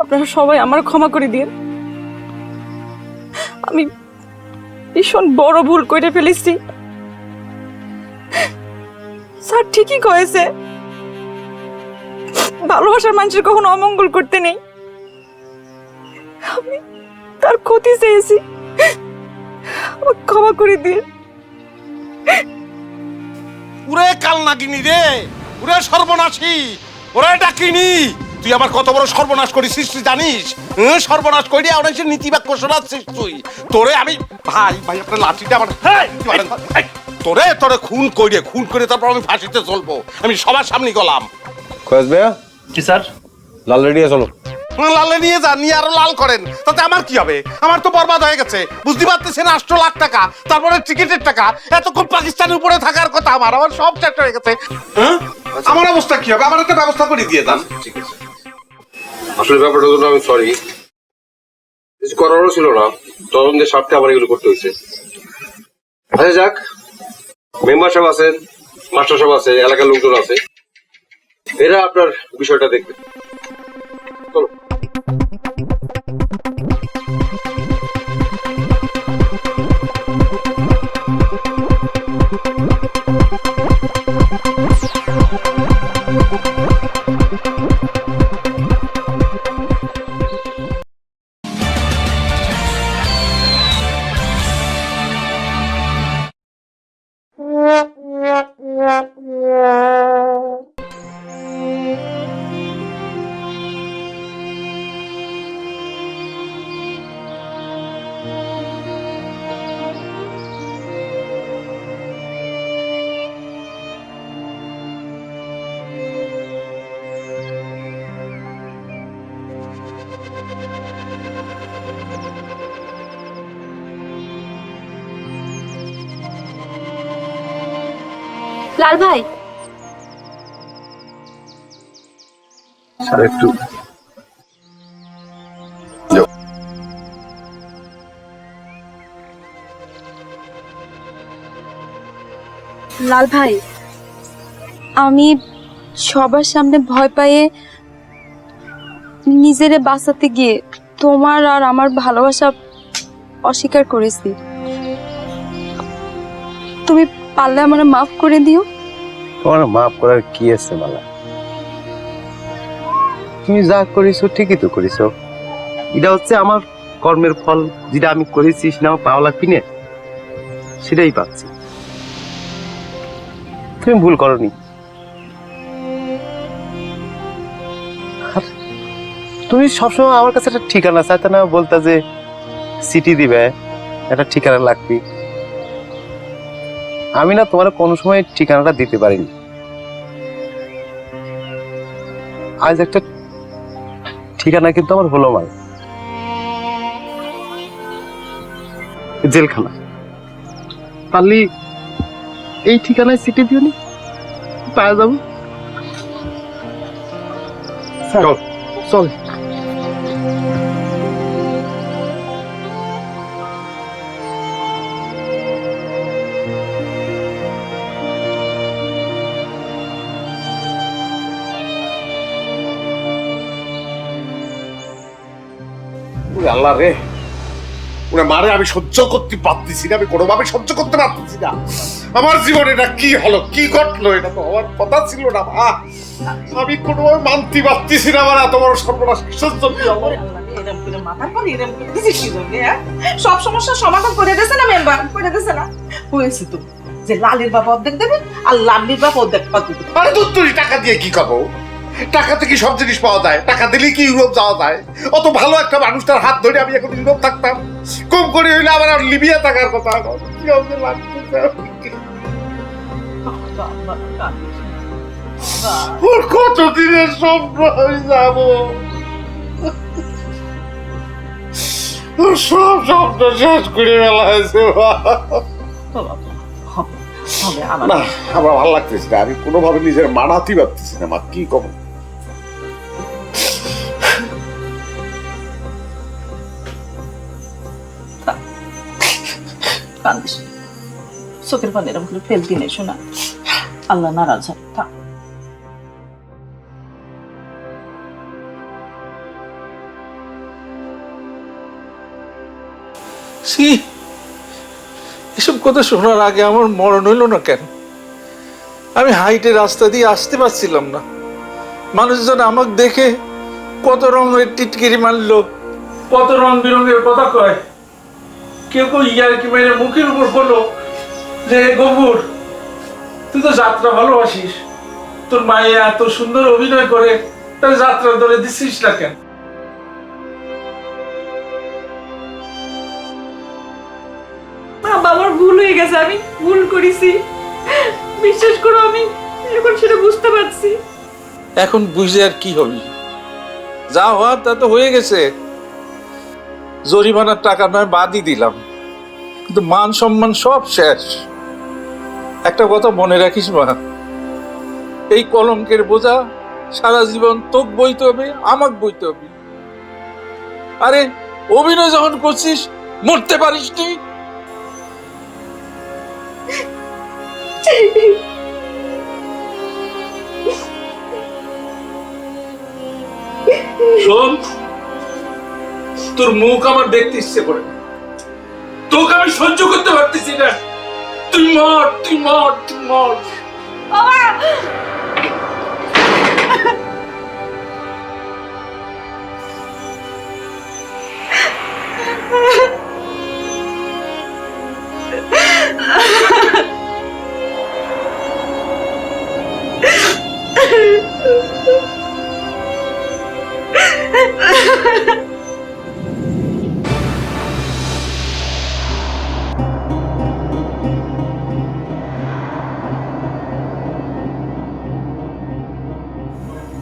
আপনারা সবাই আমার ক্ষমা করে দিন। আমি ভীষণ বড় ভুল করে ফেলেছি। স্যার ঠিকই কয়েছে, ভালোবাসার মানুষের কখনো অমঙ্গল করতে নেই। আমি তার ক্ষতি চেয়েছি, আমাকে ক্ষমা করে দিয়ে। উরে কাল নাগিনি রে, উরে সর্বনাশী, ওরে ডাকিনি, তুই আবার কত বড় সর্বনাশ করেছিস তুই জানিস? সর্বনাশ করিয়া ওরা সে নীতি বাক্য শোনাচ্ছিস তুই। তোরে আমি ভাই ভাই আপনার লাঠিটা আমার তোরে তোরে খুন করে তারপর আমি ফাঁসিতে চলবো, আমি সবার সামনে গেলাম। কয়েস ভাইয়া, কি স্যার? লাল রেডিয়া চলো। লালে নিয়ে যান, নিয়ে আরো লাল করেন, তাতে আমার কি হবে? আমার তো বরবাদ হয়ে গেছে, বুঝতে পারতেছেন? 8 লাখ টাকা, তারপরে টিকিটের টাকা, এতক্ষণ পাকিস্তানের উপরে থাকার কথা, আমার সব শেষ হয়ে গেছে। আমার অবস্থা কি হবে? আমার একটা ব্যবস্থা করে দিয়ে দেন। ঠিক আছে, আসলে ব্যাপারটার জন্য আমি সরি, কিছু করারও ছিল না, তদন্তের স্বার্থে আমার এগুলো করতে হয়েছে। আচ্ছা যাক, মেম্বার সাহেব আছেন, মাস্টার সাহেব আছে, এলাকার লোকজন আছে, এরা আপনার বিষয়টা দেখবে। চলো। লাল ভাই, স্যার একটু লাল ভাই, আমি সবার সামনে ভয় পাইয়ে নিজেরে বাঁচাতে গিয়ে তোমার আর আমার ভালোবাসা অস্বীকার করেছি। তুমি পারলে আমার মাফ করে দিও। তোমার মাফ করার কি আছে মালা? তুমি যা করেছো ঠিকই তো করেছো, এটা হচ্ছে আমার কর্মের ফল, যেটা আমি করেছি সেটা আমার পাওয়া লাগবি না, সেটাই পাচ্ছি। তুমি ভুল করনি। তুমি সবসময় আমার কাছে একটা ঠিকানা চাইতে না, বলতে যে সিটি দিবে, একটা ঠিকানা লাগবে। আমি না তোমার কোনো সময় ঠিকানাটা দিতে পারিনি। আজ একটা ঠিকানা কিন্তু আমার হলো মাল, জেলখানা। পারলি এই ঠিকানায় সিটি দিও নি, পাওয়া যাবো। চল চল। আল্লাহ রে, ওরা মারে আমি সহ্য করতে পারতেছি না, আমি কোনোভাবে সহ্য করতে পারতেছি না। আমার জীবনে এটা কি হলো, কি ঘটলো? এটা তো হওয়ার কথা ছিল না। আমি কোনোভাবে মানতে পারতেছি না, আমার এত বড় সর্বনাশ কিসের জন্য আমার। সব সমস্যার সমাধান করে দিয়েছে না মেম্বার, করে দিয়েছে না? হয়েছে তো যে লালের বাবা অর্ধেক দেবে আর লাভলির বাবা অর্ধেক পাবে। আরে তুই টাকা দিয়ে কি খাবো? টাকাতে কি সব জিনিস পাওয়া যায়? টাকা দিলেই কি ইউরোপ যাওয়া যায়? অত ভালো একটা মানুষটার হাত ধরে আমি এখন ইউরোপ থাকতাম, কম করে হইলে আবার আর লিবিয়া থাকার কথা। কি হবে কতদিনের স্বপ্ন হয়ে যাব, সব স্বপ্ন শেষ করে ফেলা হয়েছে। না, আমার ভালো লাগতেছে না, আমি কোনোভাবে নিজের মানাতেই পারতেছি না। মা কি কব, চোখের পানি এরকম করে ফেলতি নেই, শোনা আল্লাহ নারাজ হয়। থাক, সি, এসব কথা শোনার আগে আমার মরণ হইল না কেন? আমি হাইটে রাস্তা দিয়ে আসতে পারছিলাম না। মানুষজন আমাকে দেখে কত রঙের টিটকিরি মারলো, কত রং বেরঙের কথা কয়। কেউ কেউ ইয়ারকি মেরে মুখের উপর বললো যে গফুর, তুই তো যাত্রা ভালোবাসিস, তোর মায়ে এত সুন্দর অভিনয় করে, তাহলে যাত্রা ধরে দিছিস না কেন? আমার ভুল হয়ে গেছে, আমি ভুল করেছি, বিশ্বাস করো আমি এখন সেটা বুঝতে পারছি। এখন বুঝে আর কি হবি? যা হওয়ার তা তো হয়ে গেছে। জরিমানার টাকা নয় বাদই দিলাম, কিন্তু মান সম্মান সব শেষ। একটা কথা মনে রাখিস মা, এই কলঙ্কের বোঝা সারা জীবন তোকে বইতে হবে, আমাকে বইতে হবে। আরে অভিনয় যখন করছিস মরতে পারিস নি। শোন, তোর মুখ আমার দেখতে ইচ্ছে করে না, তোকে আমি সহ্য করতে পারতেছি না। তুই মর, তুই মর, তুই মর।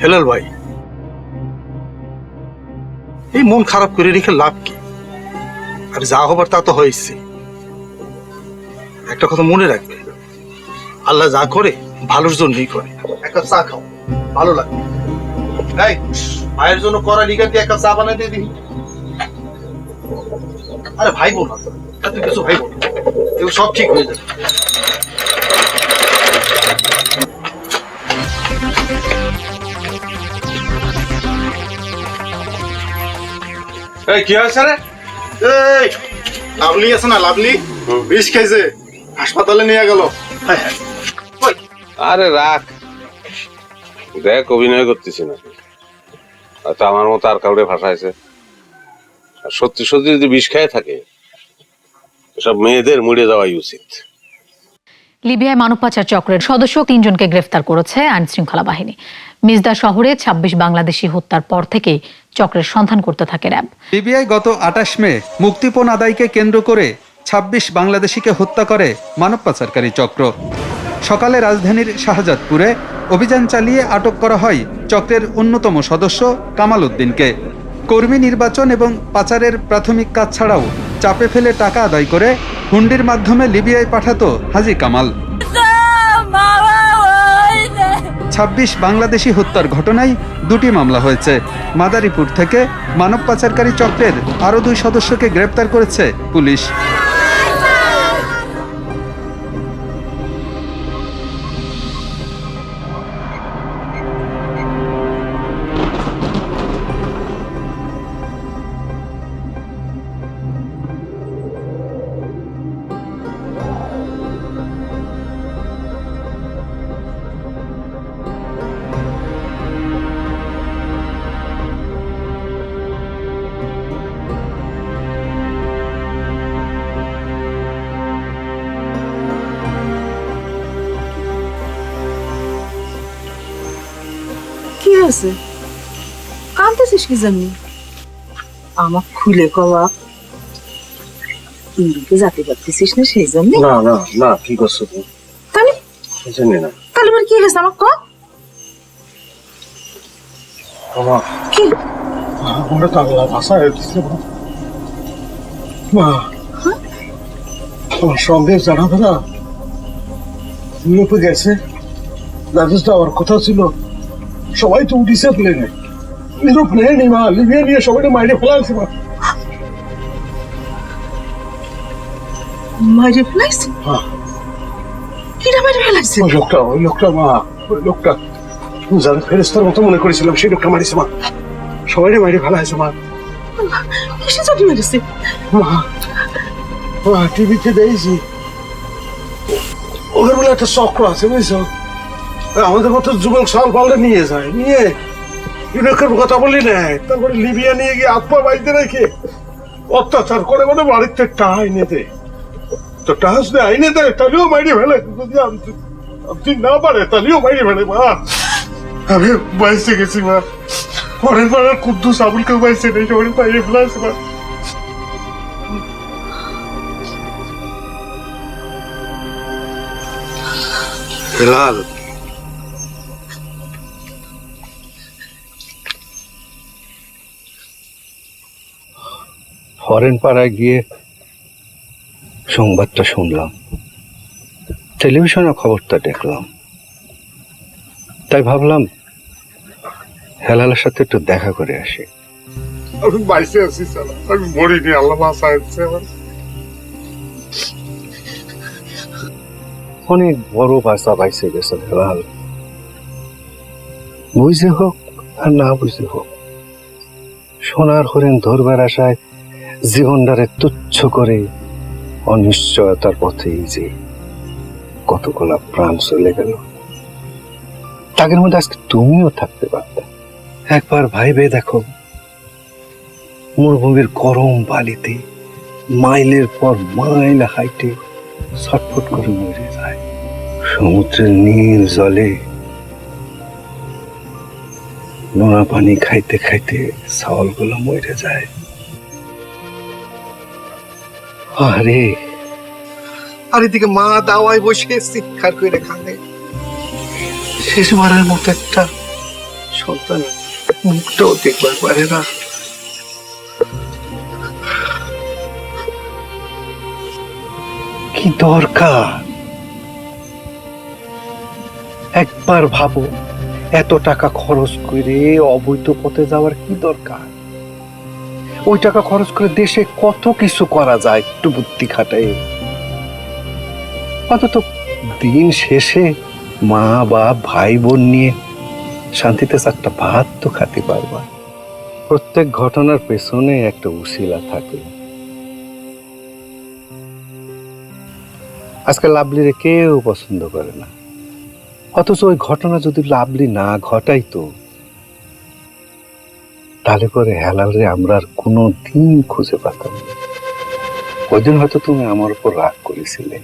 হেলাল ভাই, এই মন খারাপ করে রেখে লাভ কি? আর যা হবার তা তো হয়েছে। একটা কথা মনে রাখবে, আল্লাহ যা করে ভালোর জন্যই করে। এক কাপ চা খাও, ভালো লাগবে। এই ভাইয়ের জন্য করা লিখা দিয়ে এক কাপ চা বানাই দিয়ে দিবি। আরে ভাই বোন এত কিছু ভাই বোন, এগুলো সব ঠিক হয়ে যাবে। এই কি হয়েছে রে? এই লাভলি আছে না, লাভলি বিষ খাইছে, হাসপাতালে নিয়ে গেল। আরে রাখ, দেখ অভিনয় করতেছি না, আচ্ছা আমার মতো আর কাউরে ভাসাইছে। আর সত্যি সত্যি যদি বিষ খেয়ে থাকে, সব মেয়েদের মুড়ে যাওয়াই উচিত। লিবিয়ায় মানব পাচার চক্রের সদস্য 3 জনকে গ্রেফতার করেছে আইন শৃঙ্খলা বাহিনী। মিজদা শহরে 26 বাংলাদেশি হত্যার পর থেকেই চক্রের সন্ধান করতে থাকে র্যাব। লিবিয়ায় গত 28 মে মুক্তিপণ আদায়কে কেন্দ্র করে 26 বাংলাদেশিকে হত্যা করে মানব পাচারকারী চক্র। সকালে রাজধানীর শাহজাদপুরে অভিযান চালিয়ে আটক করা হয় চক্রের অন্যতম সদস্য কামাল উদ্দিনকে। কর্মী নির্বাচন এবং পাচারের প্রাথমিক কাজ ছাড়াও চাপে ফেলে টাকা আদায় করে হুন্ডির মাধ্যমে লিবিয়ায় পাঠাতো হাজি কামাল। 26 বাংলাদেশি হত্যার ঘটনায় 2টি মামলা হয়েছে। মাদারীপুর থেকে মানব পাচারকারী চক্রের আরও 2 সদস্যকে গ্রেপ্তার করেছে পুলিশ। কি হয়েছে? কাঁদতেছিস কি জানি? আমার খুলে কওয়া, ইন্দিকে যাতে পারতেছিস না সেই জন্য? না না না, কি করছো তুমি? তাহলে জানি না। তাহলে কি হয়েছে আমার কম? কি আমরা তো আল্লাহ ভাষা হয়েছে মা। আমার সঙ্গে জানাবে না, ইউরোপে গেছে, রাজেশ যাওয়ার কথা ছিল, সবাই তো উঠিছে প্লেনে। ইউরোপ নেই মা, লিবিয়া নিয়ে সবাই মাইরে ফেলা আছে মা। মাইরে ফেলাইছে? কিরা মাইরে ফেলাইছে? ওই লোকটা মা, ওই লোকটা যারা ফেরেস্তার মতো মনে করেছিলাম সেই লোকটা মারিছে মা। সবাই মাইরে ফেলা হয়েছে মা। কিসে জানি মেরেছে? মা টিভিতে দেখছি ওদের বলে একটা চক্র আছে বুঝছো, আমাদের মতো যুবক সাল পাল্টে নিয়ে যায়, নিয়ে ইউরোপের কথা বলি নেয়, তারপরে লিবিয়া নিয়ে গিয়ে আত্মা বাড়িতে রেখে অত্যাচার করে মানে বাড়িতে টাকা এনে দেয়। তো টাকা যদি আইনে দেয় তাহলেও মাইরে ফেলে, যদি আপনি না পারে তাহলেও মাইরে ফেলে। মা আমি বাইসে গেছি মা, পরের পাড়ার কুদ্দুস আবুলকেও বাইসে নেই, সবাই বাইরে ফেলে আছে মা। হেলাল ফরেন পাড়ায় গিয়ে সংবাদটা শুনলাম, টেলিভিশনে খবরটা দেখলাম, তাই ভাবলাম হেলালের সাথে একটু দেখা করে আসি। আমি বাইসে আছি সালা, আমি মরিনি, আল্লাহ বাঁচায় আমার। অনেক বড় বাসা বাইসে গেছে হেলাল, বুঝে হোক আর না বুঝে হোক, সোনার হরিণ ধরবার আশায় জীবনটারে তুচ্ছ করে অনিশ্চয়তার পথেই যে কতগুলা প্রাণ চলে গেল। তাদের মধ্যে আজকে তুমিও থাকতে পারতে। একবার ভাইবে দেখো, মরুভূমির গরম বালিতে মাইলের পর মাইল হাইটে ছটফট করে মরে যায়, সমুদ্রের নীল জলে নোনা পানি খাইতে খাইতে ছাওয়ালগুলো মরে যায়। আরে আর এদিকে মা দাওয়ায় বসে শিক্ষার করে খানে, শেষবারের মতো একটা সন্তান মুখটাও দেখবার পারে না। কি দরকার একবার ভাবো, এত টাকা খরচ করে অবৈধ পথে যাওয়ার কি দরকার? ওই টাকা খরচ করে দেশে কত কিছু করা যায় একটু বুদ্ধি খাটাই। অন্তত দিন শেষে মা বা ভাই বোন নিয়ে শান্তিতে চারটা ভাত তো খেতে পারবা। প্রত্যেক ঘটনার পেছনে একটা উসিলা থাকে। আজকে লাভলিরে কেউ পছন্দ করে না, অথচ ওই ঘটনা যদি লাভলি না ঘটাইতো তাহলে করে হেলালরে আমরা আর কোনো দিন খুঁজে পেতাম না। ওই দিন হয়তো তুমি আমার উপর রাগ করেছিলে,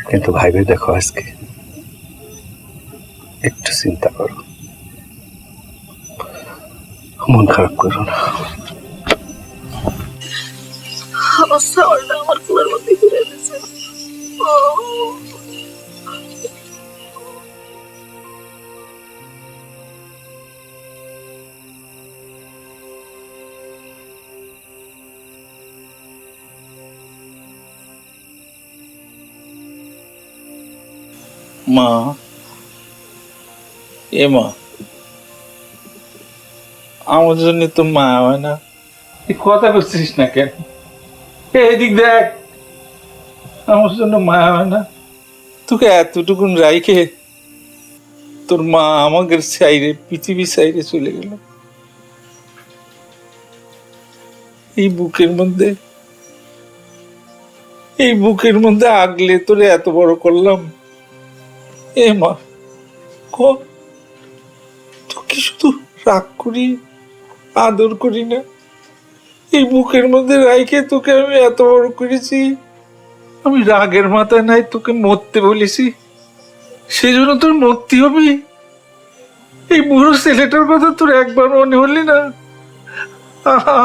কিন্তু ভাইবে দেখো আজকে একটু চিন্তা করো, মন খারাপ করো না। আমার কুলের মধ্যে ঘুরে গেছে। মা, এ মা, আমার জন্য তো মা হয় না? তুই কথা করছিস না কেন? এদিক দেখ, আমার জন্য মা হয় না? তোকে এতটুকুন রাইখে তোর মা আমাদের সাইডে, পৃথিবীর সাইডে চলে গেল। এই বুকের মধ্যে আগলে তোরে এত বড় করলাম। এ মা, তোকে শুধু রাগ করি, আদর করি না, এই বুকের মধ্যে রাইখে তোকে আমি এত বড় করেছি। আমি রাগের মাথায় নাই তোকে মরতে বলেছি, সেই জন্য তোর মরতে হবে। এই বুড়ো ছেলেটার কথা তোর একবার মনে হলি না?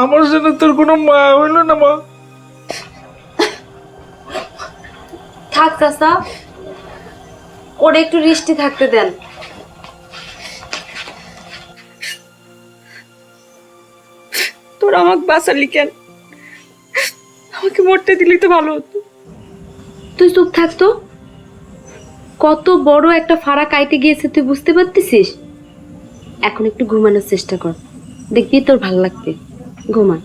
আমার জন্য তোর কোনো মা হইল না? মা থাক চাচা, ওরা একটু রেস্টে থাকতে দেন। তোর আমাকে বাঁচালি কেন? আমাকে মরতে দিলি তো ভালো হতো। তুই চুপ থাকতো, কত বড় একটা ফাড়া কাইতে গিয়েছে তুই বুঝতে পারতেছিস? এখন একটু ঘুমানোর চেষ্টা কর, দেখবি তোর ভালো লাগবে। ঘুমান।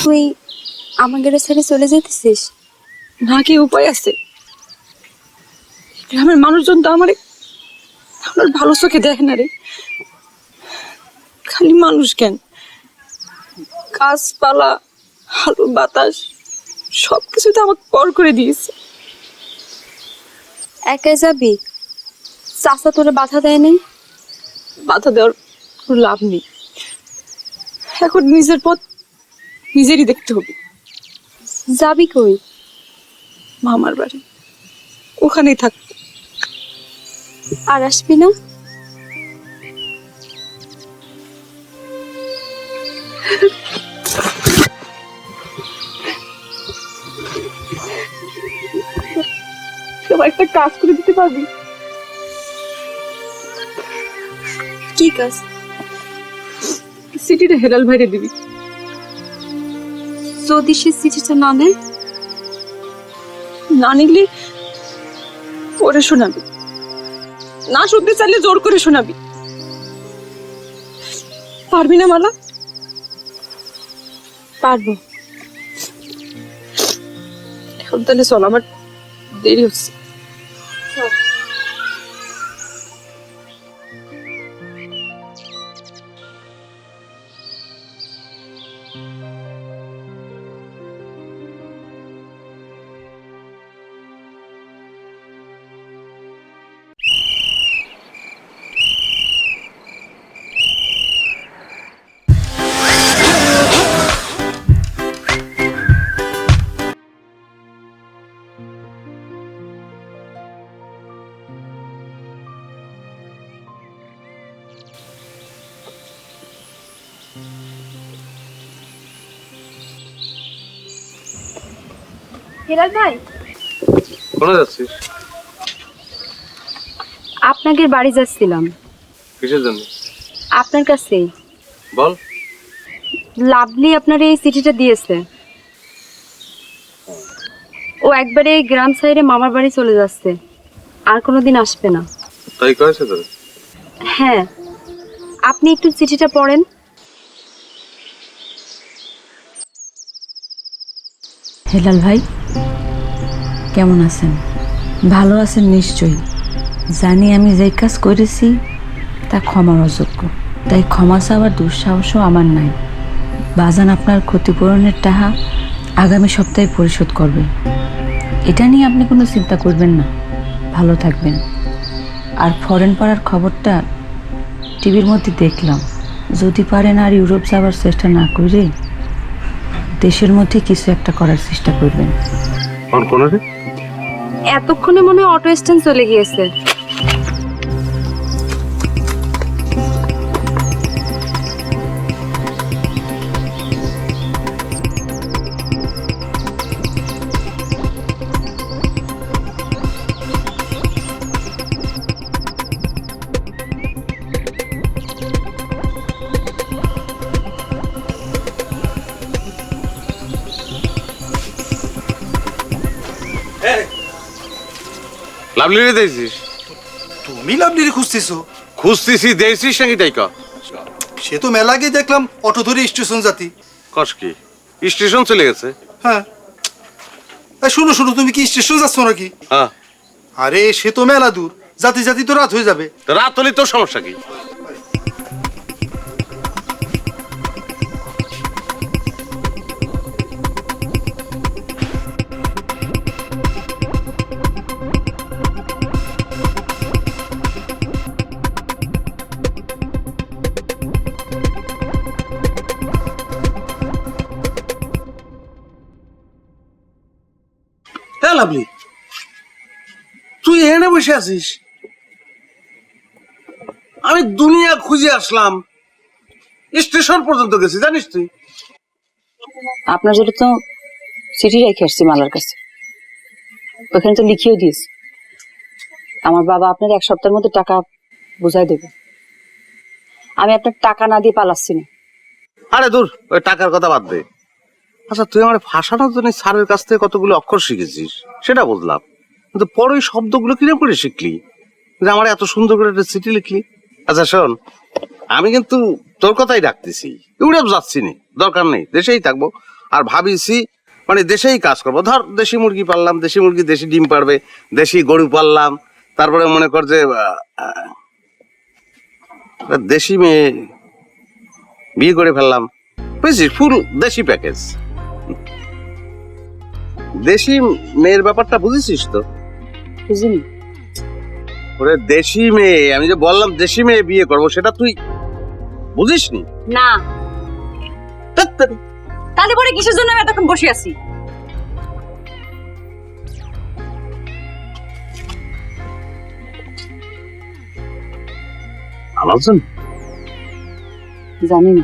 তুই আমাদের ছেড়ে চলে যেতেছিস? না, কি উপায় আছে? গ্রামের মানুষজন তো আমার ভালো চোখে দেখে না রে। খালি মানুষ কেন, গাছপালা, আলো বাতাস সবকিছু তো আমাকে পর করে দিয়েছে। একাই যাবি? চাচা তোরে বাধা দেয় নাই? বাধা দেওয়ার কোনো লাভ নেই, এখন নিজের পথ নিজেরই দেখতে হবে। যাবি কই? মামার বাড়ি, ওখানেই থাক। আর আসবি না? সবাই একটা কাজ করে দিতে পারবি? কি কাজ? চিঠিটা হেলাল ভাইরে দিবি। যদি সে চিঠিটা না নেয়? না নিলে পরে শোনাবি, না শুনতে চাইলে জোর করে শোনাবি। পারবি না মালা? পারবো। এখন তাহলে চল, আমার দেরি হচ্ছে। হেলাল ভাই, কোথায় যাচ্ছিস? আপনাদের বাড়ি যাচ্ছিলাম। কিসের জন্য? আপনার কাছে। বল। লাভলি আপনার এই চিঠিটা দিয়েছে। ও একবারে এই গ্রাম সাইডে মামার বাড়ি চলে যাচ্ছে, আর কোনোদিন আসবে না। তাই কয়েছে তোর? হ্যাঁ, আপনি একটু চিঠিটা পড়েন। হেলাল ভাই, কেমন আছেন? ভালো আছেন নিশ্চয়ই। জানি আমি যে কাজ করেছি তা ক্ষমার অযোগ্য, তাই ক্ষমা চাওয়ার দুঃসাহসও আমার নাই। বাজান আপনার ক্ষতিপূরণের টাকা আগামী সপ্তাহে পরিশোধ করবে, এটা নিয়ে আপনি কোনো চিন্তা করবেন না। ভালো থাকবেন। আর ফরেন পাড়ার খবরটা টিভির মধ্যে দেখলাম, যদি পারেন আর ইউরোপ যাওয়ার চেষ্টা না করে দেশের মধ্যে কিছু একটা করার চেষ্টা করবেন। এতক্ষণে মনে হয় অটো স্ট্যান্ড চলে গিয়েছে। লাভলিরে দিয়েছিস? তুমি লাভলিরে খুঁজতেছো? খুঁজতেছি, দিয়েছিস নাকি তাই কা? সে তো মেলা গিয়ে দেখলাম অটো ধরে স্টেশন জাতি। কস কি স্টেশন চলে গেছে? হ্যাঁ। শুনো শুনো, তুমি কি স্টেশন যাচ্ছ নাকি? হ্যাঁ। আরে সে তো মেলা দূর, জাতি জাতি তো রাত হয়ে যাবে। রাত হলে তোর সমস্যা কি? হ্যাঁ লাভলি, তুই এখানে বসে আছিস? আমি দুনিয়া খুঁজে আসলাম, স্টেশন পর্যন্ত গেছি, জানিস তুই? আপনার জন্য তো চিঠি রেখে আসছি মালার কাছে, ওখানে তো লিখিয়েও দিয়েছি। আমার বাবা আপনার 1 সপ্তাহের মধ্যে টাকা বুঝাই দেবে। আমি আপনার টাকা না দিয়ে পালাচ্ছি না। আরে দূর, ওই টাকার কথা বাদ দে। আচ্ছা, তুই আমার ভাষাটার জন্য স্যারের কাছ থেকে কতগুলো অক্ষর শিখেছিস সেটা বুঝলাম, কিন্তু পরে ওই শব্দগুলো কিরকম করে শিখলি যে আমার এত সুন্দর করে একটা চিঠি লিখলি? আচ্ছা শোন, আমি কিন্তু তোর কথাই রাখতেছি, ইউরোপ যাচ্ছি না, দরকার নেই, দেশেই থাকবো। আর ভাবিছি মানে দেশেই কাজ করবো। ধর দেশি মুরগি পাললাম, দেশি মুরগি দেশি ডিম পারবে, দেশি গরু পাললাম, তারপরে মনে কর যে দেশি মেয়ে বিয়ে করে ফেললাম, বুঝছিস? ফুল দেশি প্যাকেজ। দেশি মেয়ের ব্যাপারটা বুঝেছিস তো? বুঝিনি। ওরে দেশি মেয়ে, আমি যে বললাম দেশি মেয়ে বিয়ে করবো, সেটা তুই বুঝিসনি? না। তাহলে পরে কিসের জন্য আমি এতক্ষণ বসে আছি? আমার জন্য? জানি না।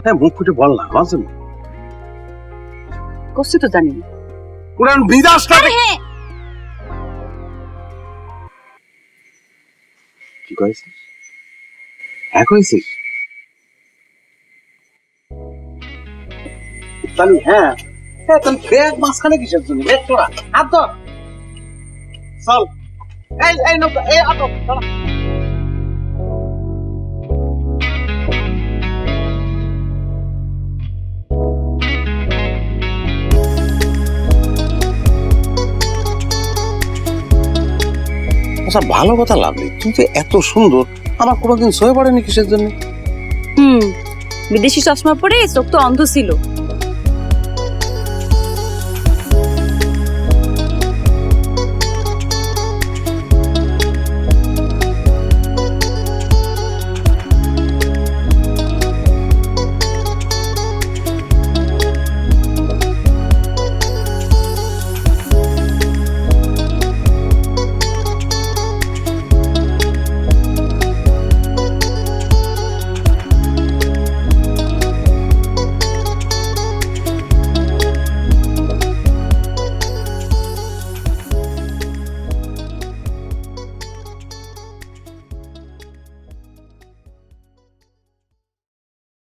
হ্যাঁ, মুখ ফুটে বল না, আমার জন্য। করছি তো জানি না। কোরআন বিদাসটা কি কইছিস? হ্যাঁ কইছিস? তাহলে হ্যাঁ, তুমি ব্যাগ মাঝখানে কিসের জন্য? ব্যাগ তোরা হাত ধর, চল। এই নৌকা, এই আটক, চল। আচ্ছা, ভালো কথা লাগলি, তুই তো এত সুন্দর, আমার কোনোদিন সয়ে পড়েনি কিসের জন্য? বিদেশি চশমা পরে চোখ তো অন্ধ ছিল।